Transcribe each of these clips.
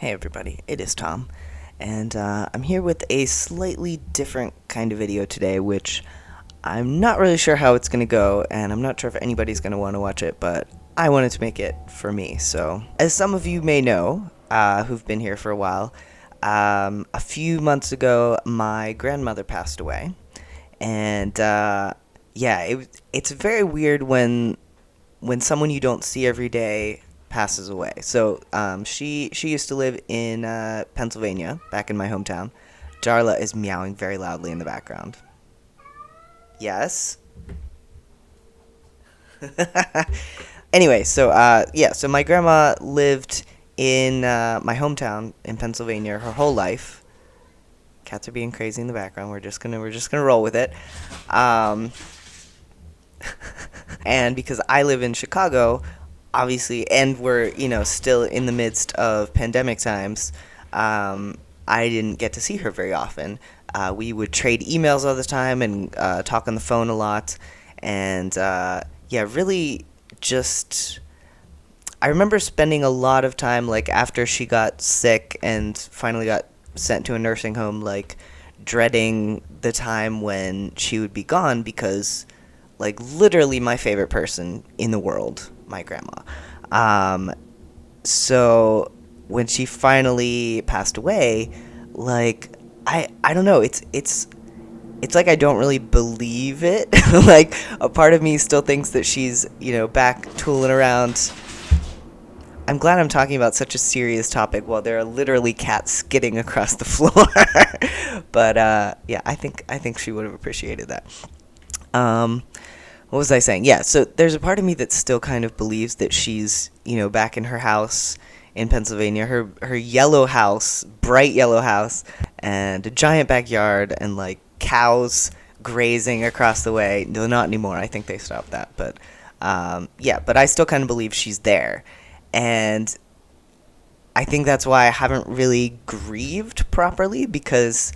Hey everybody, it is Tom, and I'm here with a slightly different kind of video today, which I'm not really sure how it's going to go, and I'm not sure if anybody's going to want to watch it, but I wanted to make it for me. So, as some of you may know, who've been here for a while, a few months ago, my grandmother passed away, and it's very weird when someone you don't see every day passes away. So she used to live in Pennsylvania, back in my hometown. Darla is meowing very loudly in the background. Yes. Anyway, so my grandma lived in my hometown in Pennsylvania her whole life. Cats are being crazy in the background. We're just gonna roll with it. Um, and because I live in Chicago, obviously, and we're still in the midst of pandemic times, I didn't get to see her very often. We would trade emails all the time and talk on the phone a lot, and really just. I remember spending a lot of time, like, after she got sick and finally got sent to a nursing home, like, dreading the time when she would be gone because, like, literally my favorite person in the world, my grandma. Um, so when she finally passed away, like, I don't know, it's like I don't really believe it. Like, a part of me still thinks that she's, back tooling around. I'm glad I'm talking about such a serious topic while there are literally cats skidding across the floor. But yeah, I think she would have appreciated that. Um, what was I saying? Yeah, so there's a part of me that still kind of believes that she's, back in her house in Pennsylvania, her yellow house, bright yellow house, and a giant backyard, and like cows grazing across the way. No, not anymore. I think they stopped that, but yeah, but I still kind of believe she's there, and I think that's why I haven't really grieved properly because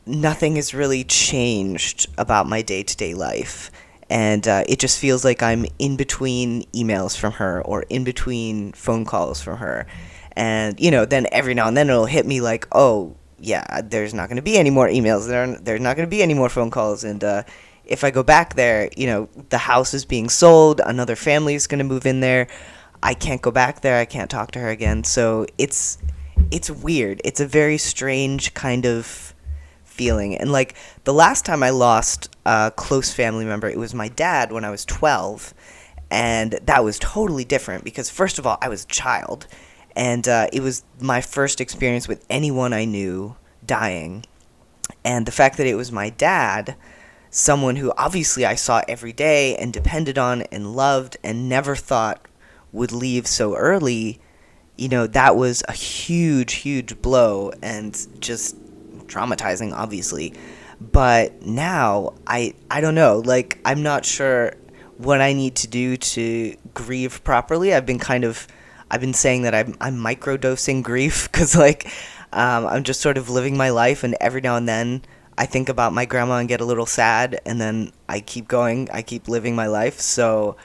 nothing has really changed about my day to day life. And it just feels like I'm in between emails from her or in between phone calls from her. And, then every now and then it'll hit me like, oh, yeah, there's not going to be any more emails. There's not going to be any more phone calls. And if I go back there, the house is being sold. Another family is going to move in there. I can't go back there. I can't talk to her again. So it's weird. It's a very strange kind of feeling. And like the last time I lost a close family member, it was my dad when I was 12. And that was totally different because, first of all, I was a child. And it was my first experience with anyone I knew dying. And the fact that it was my dad, someone who obviously I saw every day and depended on and loved and never thought would leave so early, that was a huge, huge blow and just traumatizing, obviously. But now I don't know, like, I'm not sure what I need to do to grieve properly. I've been saying that I'm microdosing grief because, like, I'm just sort of living my life, and every now and then I think about my grandma and get a little sad, and then I keep going, I keep living my life. So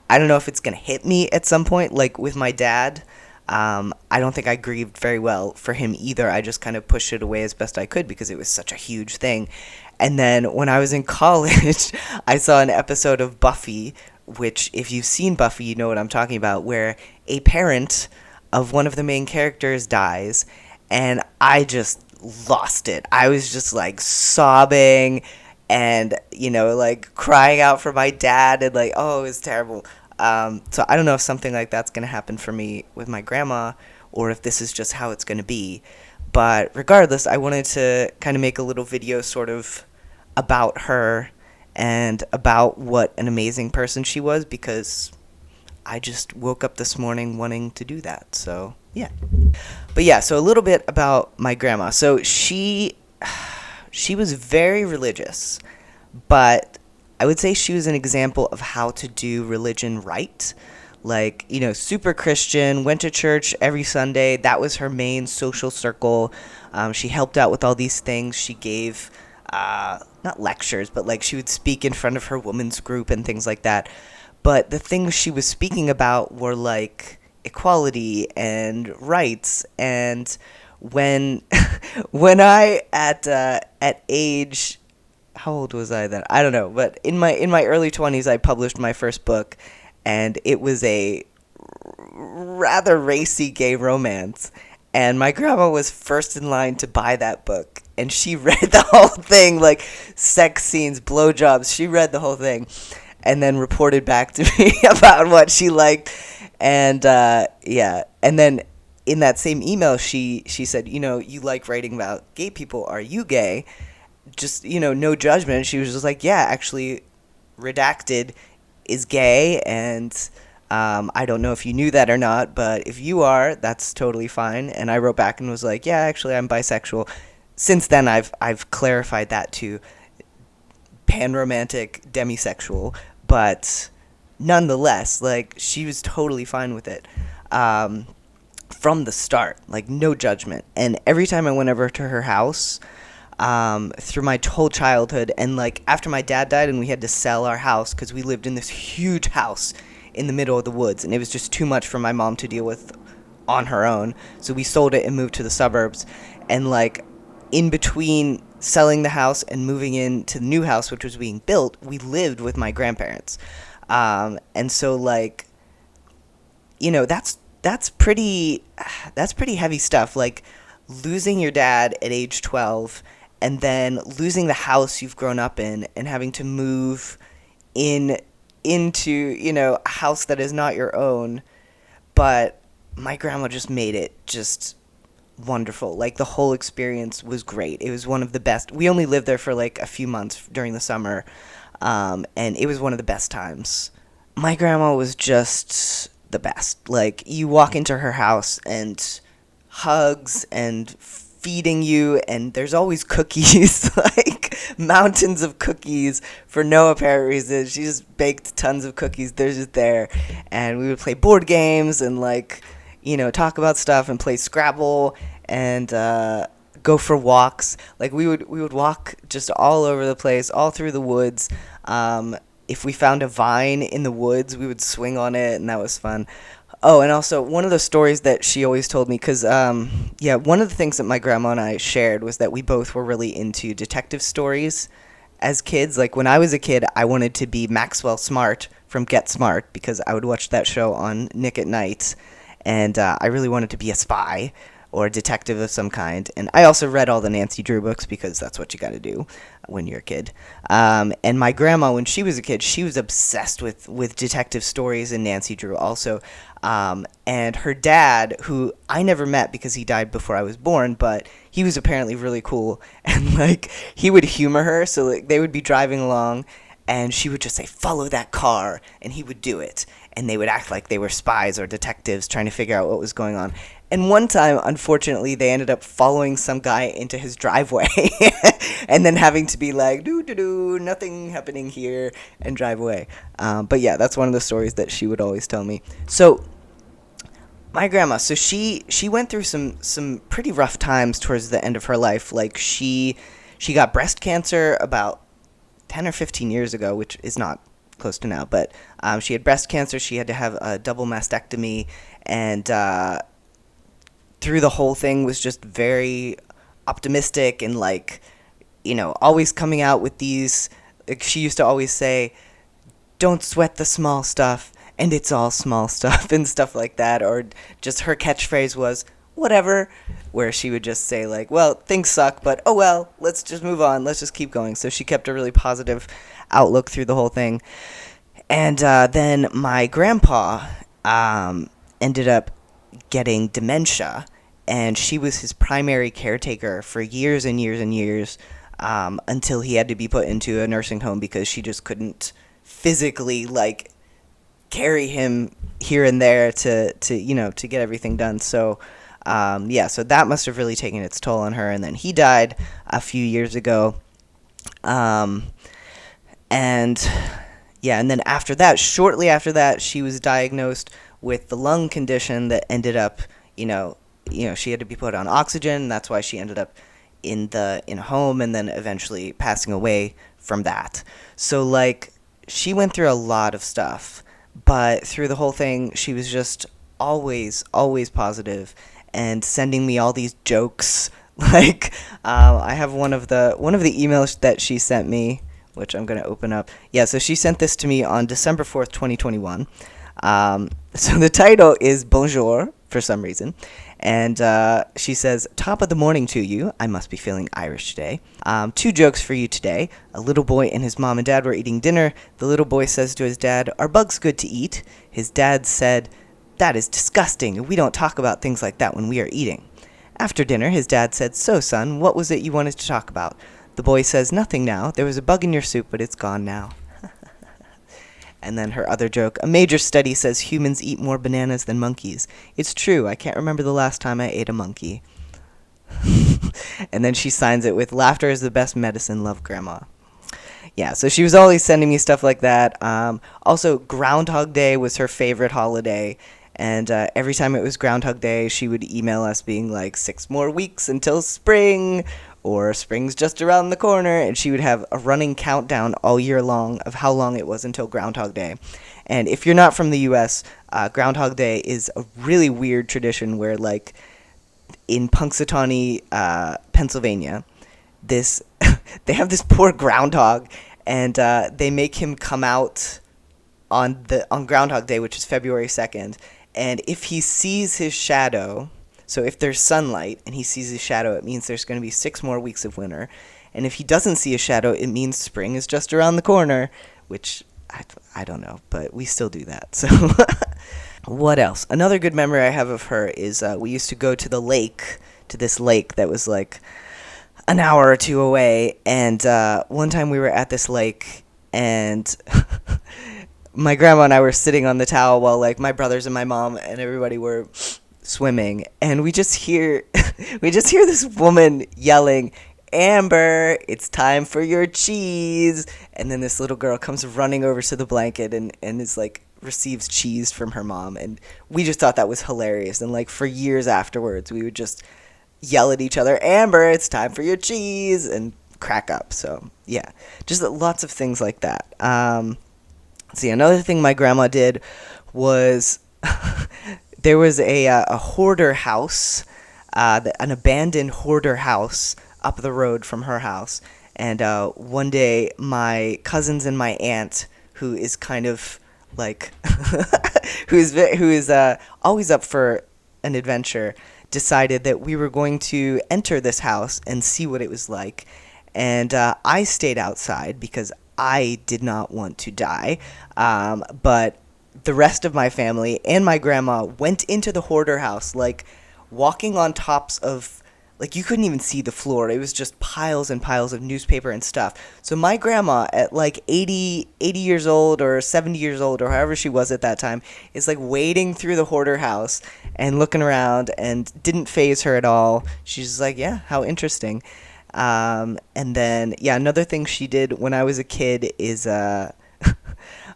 I don't know if it's gonna hit me at some point, like with my dad. I don't think I grieved very well for him either. I just kind of pushed it away as best I could because it was such a huge thing. And then when I was in college, I saw an episode of Buffy, which, if you've seen Buffy, you know what I'm talking about, where a parent of one of the main characters dies, and I just lost it. I was just like sobbing and, like crying out for my dad, and like, oh, it was terrible. So I don't know if something like that's going to happen for me with my grandma or if this is just how it's going to be. But regardless, I wanted to kind of make a little video sort of about her and about what an amazing person she was because I just woke up this morning wanting to do that. So, yeah. But yeah, so a little bit about my grandma. So she was very religious, but I would say she was an example of how to do religion right. Like, super Christian, went to church every Sunday. That was her main social circle. She helped out with all these things. She gave, not lectures, but like she would speak in front of her women's group and things like that. But the things she was speaking about were like equality and rights. And when when I at age, how old was I then? I don't know, but in my early 20s I published my first book, and it was a rather racy gay romance. And my grandma was first in line to buy that book, and she read the whole thing, like sex scenes, blowjobs. She read the whole thing, and then reported back to me about what she liked. And yeah, and then in that same email, she said, you like writing about gay people. Are you gay? Just, no judgment. She was just like, yeah, actually, redacted is gay, and I don't know if you knew that or not, but if you are, that's totally fine. And I wrote back and was like, yeah, actually, I'm bisexual. Since then, I've clarified that to panromantic demisexual, but nonetheless, like, she was totally fine with it. From the start, like, no judgment. And every time I went over to her house, through my whole childhood, and like after my dad died and we had to sell our house because we lived in this huge house in the middle of the woods, and it was just too much for my mom to deal with on her own, so we sold it and moved to the suburbs. And like in between selling the house and moving into the new house, which was being built, we lived with my grandparents. And so like, that's pretty heavy stuff, like losing your dad at age 12, and then losing the house you've grown up in and having to move into a house that is not your own. But my grandma just made it just wonderful. Like, the whole experience was great. It was one of the best. We only lived there for like a few months during the summer, and it was one of the best times. My grandma was just the best. Like, you walk into her house and hugs and feeding you, and there's always cookies, like mountains of cookies for no apparent reason. She just baked tons of cookies. They're just there, and we would play board games and like, talk about stuff and play Scrabble and go for walks. Like, we would walk just all over the place, all through the woods. If we found a vine in the woods, we would swing on it, and that was fun. Oh, and also, one of the stories that she always told me, because, one of the things that my grandma and I shared was that we both were really into detective stories as kids. Like, when I was a kid, I wanted to be Maxwell Smart from Get Smart, because I would watch that show on Nick at Night, and I really wanted to be a spy or a detective of some kind. And I also read all the Nancy Drew books, because that's what you got to do when you're a kid. And my grandma, when she was a kid, she was obsessed with detective stories and Nancy Drew also. And her dad, who I never met because he died before I was born, but he was apparently really cool. And like, he would humor her. So like, they would be driving along, and she would just say, "Follow that car," and he would do it. And they would act like they were spies or detectives trying to figure out what was going on. And one time, unfortunately, they ended up following some guy into his driveway and then having to be like, "Doo-doo-doo, nothing happening here," and drive away. But yeah, that's one of the stories that she would always tell me. So my grandma, so she went through some pretty rough times towards the end of her life. Like, she got breast cancer about 10 or 15 years ago, which is not close to now, but she had breast cancer. She had to have a double mastectomy, and through the whole thing was just very optimistic and like, always coming out with these, like, she used to always say, "Don't sweat the small stuff, and it's all small stuff," and stuff like that. Or just her catchphrase was, "Whatever," where she would just say like, "Well, things suck, but oh well, let's just move on, let's just keep going." So she kept a really positive outlook through the whole thing. And then my grandpa ended up getting dementia, and she was his primary caretaker for years and years and years, until he had to be put into a nursing home because she just couldn't physically like carry him here and there to get everything done. So so that must have really taken its toll on her. And then he died a few years ago, and then after that, shortly after that, she was diagnosed with the lung condition that ended up, she had to be put on oxygen. And that's why she ended up in a home, and then eventually passing away from that. So like, she went through a lot of stuff, but through the whole thing, she was just always positive, and sending me all these jokes. Like, I have one of the emails that she sent me, which I'm gonna open up. Yeah, so she sent this to me on December 4th, 2021. So the title is Bonjour for some reason. And she says, "Top of the morning to you. I must be feeling Irish today. Two jokes for you today. A little boy and his mom and dad were eating dinner. The little boy says to his dad, 'Are bugs good to eat?' His dad said, 'That is disgusting. We don't talk about things like that when we are eating.' After dinner, his dad said, 'So, son, what was it you wanted to talk about?' The boy says, 'Nothing now. There was a bug in your soup, but it's gone now.'" And then her other joke, "A major study says humans eat more bananas than monkeys. It's true, I can't remember the last time I ate a monkey." And then she signs it with, "Laughter is the best medicine, love grandma." Yeah, so she was always sending me stuff like that. Also, Groundhog Day was her favorite holiday. And every time it was Groundhog Day, she would email us being like, 6 more weeks until spring, or spring's just around the corner. And she would have a running countdown all year long of how long it was until Groundhog Day. And if you're not from the US, Groundhog Day is a really weird tradition where, like, in Punxsutawney, Pennsylvania, this they have this poor groundhog, and they make him come out on Groundhog Day, which is February 2nd, and if he sees his shadow, so if there's sunlight and he sees his shadow, it means there's going to be 6 more weeks of winter, and if he doesn't see a shadow, it means spring is just around the corner, which I don't know, but we still do that. So what else? Another good memory I have of her is we used to go to this lake that was like an hour or two away, and one time we were at this lake, and my grandma and I were sitting on the towel while, like, my brothers and my mom and everybody were swimming, and we just hear this woman yelling, "Amber, it's time for your cheese." And then this little girl comes running over to the blanket and is like, receives cheese from her mom, and we just thought that was hilarious. And, like, for years afterwards, we would just yell at each other, "Amber, it's time for your cheese," and crack up. So yeah, just lots of things like that. See, another thing my grandma did was there was a hoarder house, an abandoned hoarder house up the road from her house. And one day, my cousins and my aunt, who is kind of like, who is always up for an adventure, decided that we were going to enter this house and see what it was like. And I stayed outside because I did not want to die. But the rest of my family and my grandma went into the hoarder house, like, walking on tops of, like, you couldn't even see the floor. It was just piles and piles of newspaper and stuff. So my grandma, at like 80 years old or 70 years old or however she was at that time, is like wading through the hoarder house and looking around, and didn't faze her at all. She's just like, "Yeah, how interesting." And then, yeah, another thing she did when I was a kid is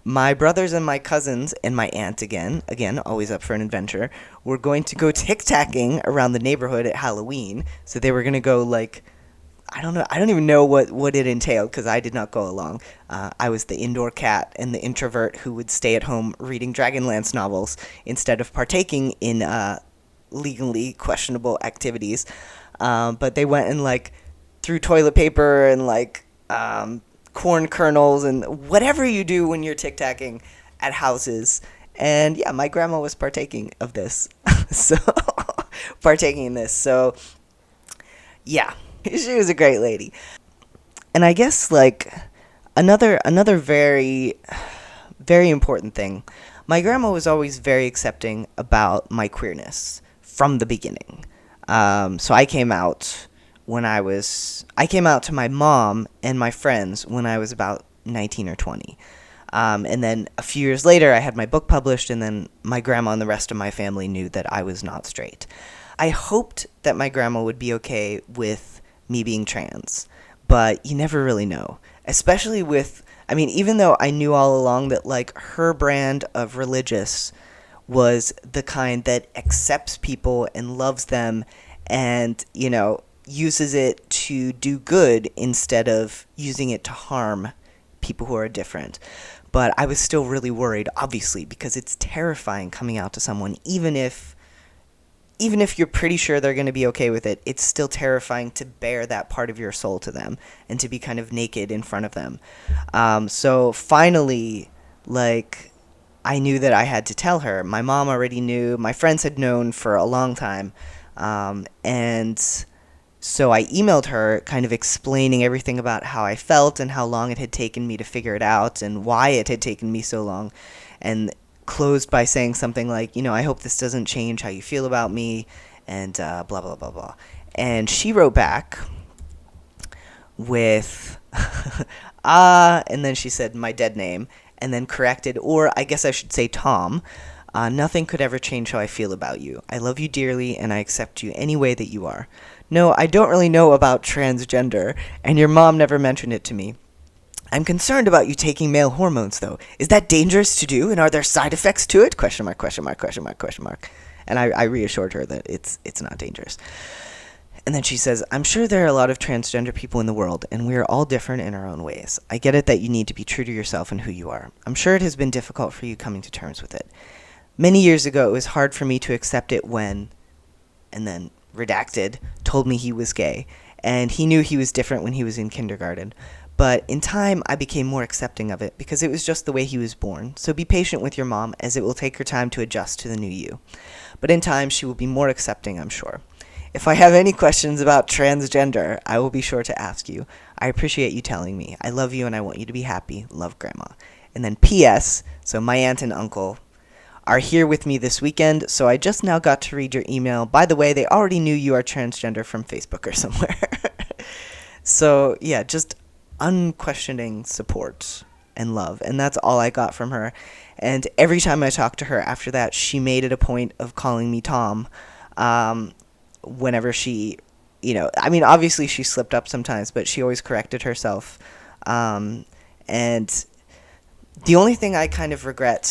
my brothers and my cousins and my aunt, again, always up for an adventure, were going to go tic-tacking around the neighborhood at Halloween. So they were going to go, like, I don't even know what it entailed, because I did not go along. I was the indoor cat and the introvert who would stay at home reading Dragonlance novels instead of partaking in legally questionable activities. But they went and, like, threw toilet paper and, like, corn kernels and whatever you do when you're tic-tacking at houses. And yeah, my grandma was partaking of this. So yeah, she was a great lady. And I guess, like, another very, very important thing, my grandma was always very accepting about my queerness from the beginning. So I came out to my mom and my friends when I was about 19 or 20. And then a few years later, I had my book published, and then my grandma and the rest of my family knew that I was not straight. I hoped that my grandma would be okay with me being trans, but you never really know. Especially even though I knew all along that, like, her brand of religious was the kind that accepts people and loves them and, uses it to do good instead of using it to harm people who are different. But I was still really worried, obviously, because it's terrifying coming out to someone, even if you're pretty sure they're going to be okay with it. It's still terrifying to bare that part of your soul to them and to be kind of naked in front of them. So finally, like, I knew that I had to tell her. My mom already knew. My friends had known for a long time. And so I emailed her kind of explaining everything about how I felt and how long it had taken me to figure it out and why it had taken me so long. And closed by saying something like, I hope this doesn't change how you feel about me, and blah, blah, blah, blah. And she wrote back with, and then she said my dead name, and then corrected, or I guess I should say Tom. Nothing could ever change how I feel about you. I love you dearly, and I accept you any way that you are. No, I don't really know about transgender, and your mom never mentioned it to me. I'm concerned about you taking male hormones, though. Is that dangerous to do, and are there side effects to it? Question mark, question mark, question mark, question mark. And I reassured her that it's not dangerous. And then she says, I'm sure there are a lot of transgender people in the world, and we are all different in our own ways. I get it that you need to be true to yourself and who you are. I'm sure it has been difficult for you coming to terms with it. Many years ago, it was hard for me to accept it when, and then redacted, told me he was gay. And he knew he was different when he was in kindergarten. But in time, I became more accepting of it because it was just the way he was born. So be patient with your mom, as it will take her time to adjust to the new you. But in time, she will be more accepting, I'm sure. If I have any questions about transgender, I will be sure to ask you. I appreciate you telling me. I love you and I want you to be happy. Love, Grandma. And then P.S., so my aunt and uncle are here with me this weekend, so I just now got to read your email. By the way, they already knew you are transgender from Facebook or somewhere. So, yeah, just unquestioning support and love, and that's all I got from her. And every time I talked to her after that, she made it a point of calling me Tom. Whenever she, obviously she slipped up sometimes, but she always corrected herself. And the only thing I kind of regret,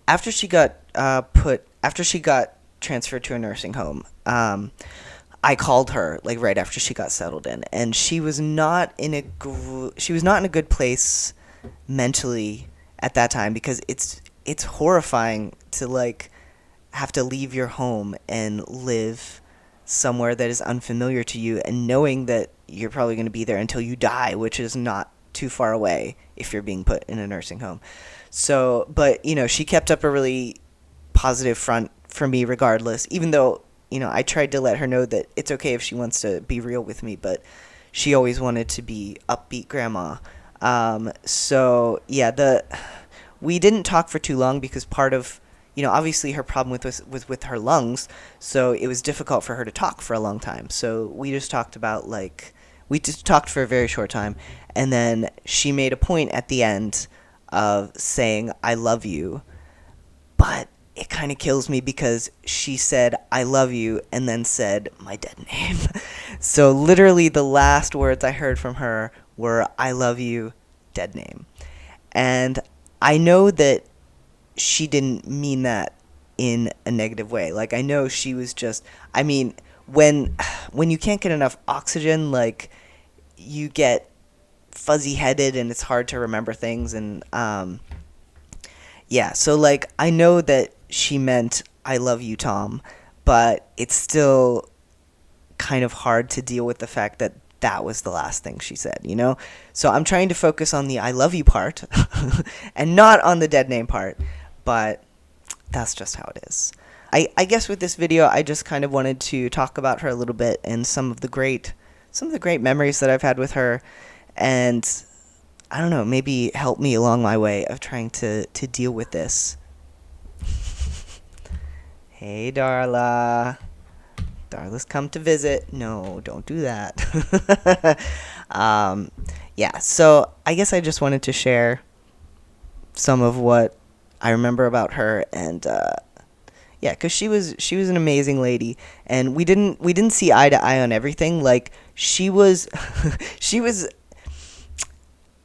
after she got transferred to a nursing home, I called her like right after she got settled in, and she was not in a good place mentally at that time, because it's horrifying to like have to leave your home and live somewhere that is unfamiliar to you, and knowing that you're probably going to be there until you die, which is not too far away if you're being put in a nursing home. So, but she kept up a really positive front for me regardless, even though I tried to let her know that it's okay if she wants to be real with me, but she always wanted to be upbeat Grandma. We didn't talk for too long because part of, obviously her problem was with her lungs, so it was difficult for her to talk for a long time. So we just talked for a very short time, and then she made a point at the end of saying, I love you, but it kind of kills me because she said, I love you, and then said my dead name. So literally the last words I heard from her were, I love you, dead name. And I know that she didn't mean that in a negative way. Like, I know she was just, when you can't get enough oxygen, like, you get fuzzy-headed and it's hard to remember things. And, so, like, I know that she meant, I love you, Tom, but it's still kind of hard to deal with the fact that that was the last thing she said, So I'm trying to focus on the I love you part and not on the dead name part, but that's just how it is. I guess with this video, I just kind of wanted to talk about her a little bit and some of the great memories that I've had with her, and I don't know, maybe help me along my way of trying to deal with this. Hey, Darla. Darla's come to visit. No, don't do that. So I guess I just wanted to share some of what I remember about her, and because she was an amazing lady, and we didn't see eye to eye on everything. Like, she was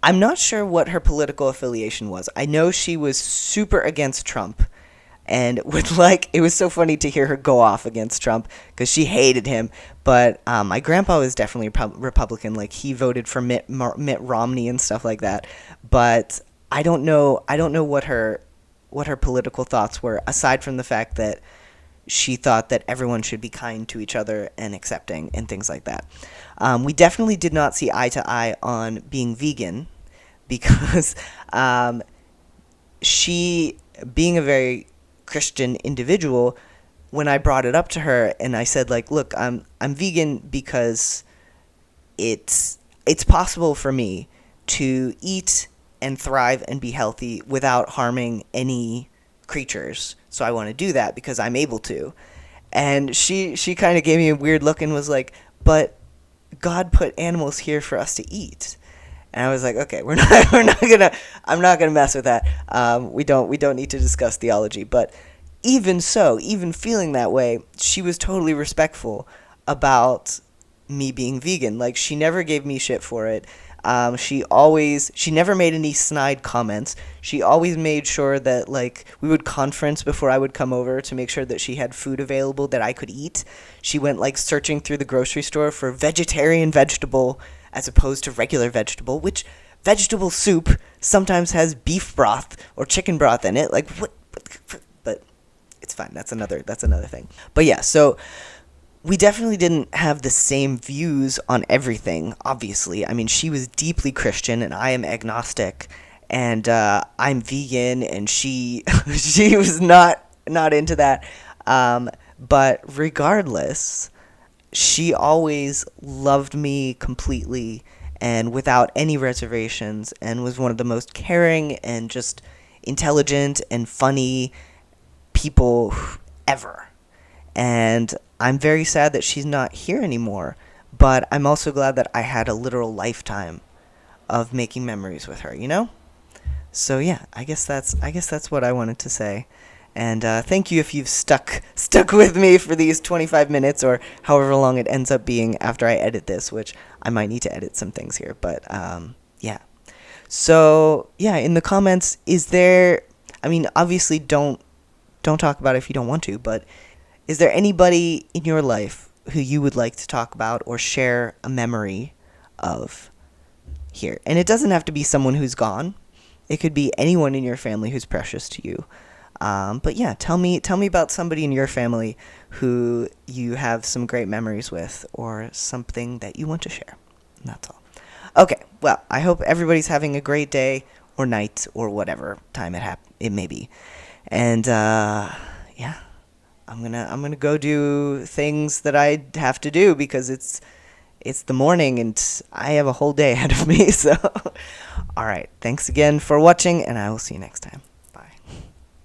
I'm not sure what her political affiliation was. I know she was super against Trump. and would like, it was so funny to hear her go off against Trump because she hated him. But my grandpa was definitely Republican. Like, he voted for Mitt Romney and stuff like that. But I don't know what her political thoughts were, aside from the fact that she thought that everyone should be kind to each other and accepting and things like that. We definitely did not see eye to eye on being vegan because she, being a very Christian individual, when I brought it up to her and I said, like, look, I'm vegan because it's possible for me to eat and thrive and be healthy without harming any creatures. So I want to do that because I'm able to. And she kind of gave me a weird look and was like, but God put animals here for us to eat. And I was like, okay, I'm not gonna mess with that. We don't need to discuss theology. But even so, even feeling that way, she was totally respectful about me being vegan. Like, she never gave me shit for it. She never made any snide comments. She always made sure that, like, we would conference before I would come over to make sure that she had food available that I could eat. She went, like, searching through the grocery store for vegetarian vegetable as opposed to regular vegetable, which vegetable soup sometimes has beef broth or chicken broth in it. Like, what? But it's fine. That's another thing. But yeah, so we definitely didn't have the same views on everything, obviously. I mean, she was deeply Christian, and I am agnostic, and I'm vegan, and she she was not into that. But regardless, she always loved me completely and without any reservations, and was one of the most caring and just intelligent and funny people ever. And I'm very sad that she's not here anymore, but I'm also glad that I had a literal lifetime of making memories with her, you know? So yeah, I guess that's what I wanted to say. And thank you if you've stuck with me for these 25 minutes or however long it ends up being after I edit this, which I might need to edit some things here, but yeah. So yeah, in the comments, I mean, obviously don't talk about it if you don't want to, but is there anybody in your life who you would like to talk about or share a memory of here? And it doesn't have to be someone who's gone. It could be anyone in your family who's precious to you. But yeah, tell me about somebody in your family who you have some great memories with, or something that you want to share. And that's all. Okay, well, I hope everybody's having a great day or night or whatever time it may be. And yeah. I'm gonna go do things that I have to do because it's the morning and I have a whole day ahead of me. So, all right. Thanks again for watching, and I will see you next time.